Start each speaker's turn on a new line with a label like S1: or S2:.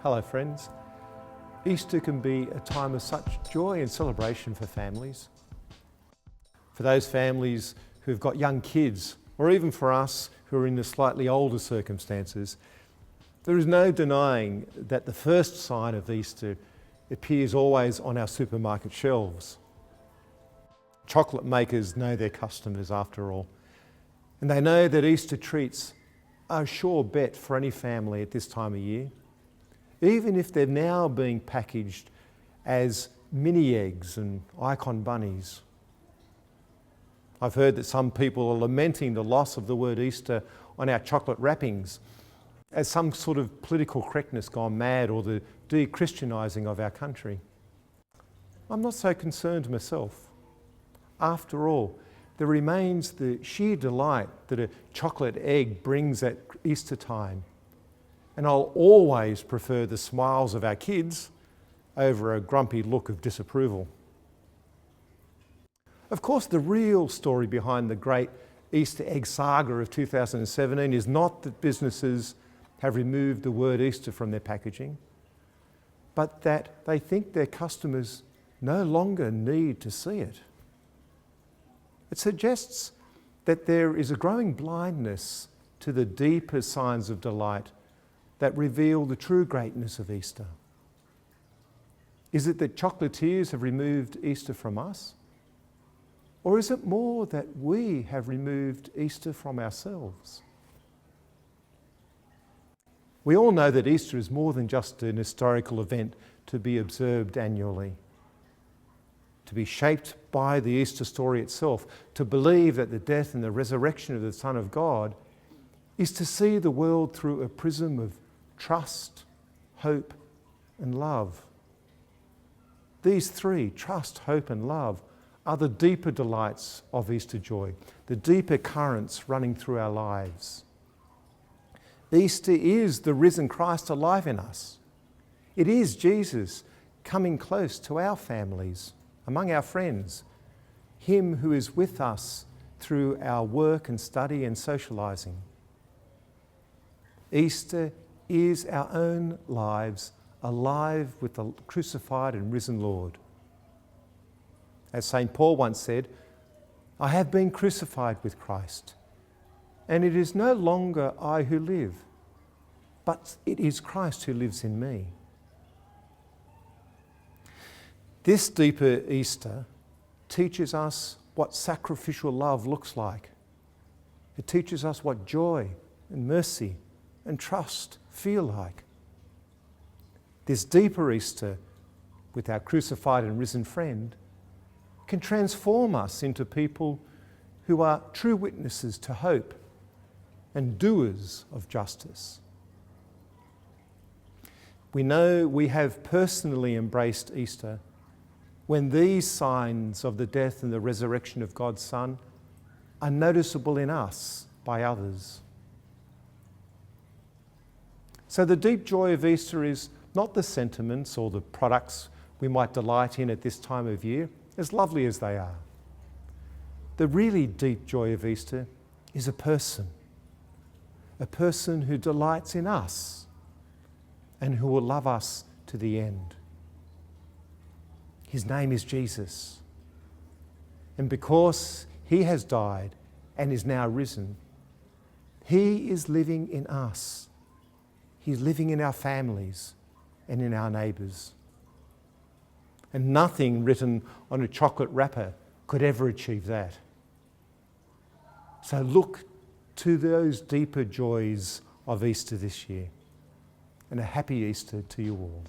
S1: Hello friends. Easter can be a time of such joy and celebration for families. For those families who've got young kids, or even for us who are in the slightly older circumstances, there is no denying that the first sign of Easter appears always on our supermarket shelves. Chocolate makers know their customers after all, and they know that Easter treats are a sure bet for any family at this time of year, even if they're now being packaged as mini eggs and icon bunnies. I've heard that some people are lamenting the loss of the word Easter on our chocolate wrappings as some sort of political correctness gone mad, or the de-Christianising of our country. I'm not so concerned myself. After all, there remains the sheer delight that a chocolate egg brings at Easter time. And I'll always prefer the smiles of our kids over a grumpy look of disapproval. Of course, the real story behind the great Easter egg saga of 2017 is not that businesses have removed the word Easter from their packaging, but that they think their customers no longer need to see it. It suggests that there is a growing blindness to the deeper signs of delight that reveal the true greatness of Easter. Is it that chocolatiers have removed Easter from us? Or is it more that we have removed Easter from ourselves? We all know that Easter is more than just an historical event to be observed annually. To be shaped by the Easter story itself, to believe that the death and the resurrection of the Son of God is to see the world through a prism of trust, hope, and love. These three, trust, hope, and love, are the deeper delights of Easter joy, the deeper currents running through our lives. Easter is the risen Christ alive in us. It is Jesus coming close to our families, among our friends, Him who is with us through our work and study and socialising. Easter is our own lives alive with the crucified and risen Lord. As St. Paul once said, I have been crucified with Christ, and it is no longer I who live, but it is Christ who lives in me. This deeper Easter teaches us what sacrificial love looks like. It teaches us what joy and mercy and trust feel like. This deeper Easter with our crucified and risen friend can transform us into people who are true witnesses to hope and doers of justice. We know we have personally embraced Easter when these signs of the death and the resurrection of God's Son are noticeable in us by others. So the deep joy of Easter is not the sentiments or the products we might delight in at this time of year, as lovely as they are. The really deep joy of Easter is a person who delights in us and who will love us to the end. His name is Jesus. And because He has died and is now risen, He is living in us. He's living in our families and in our neighbours. And nothing written on a chocolate wrapper could ever achieve that. So look to those deeper joys of Easter this year. And a happy Easter to you all.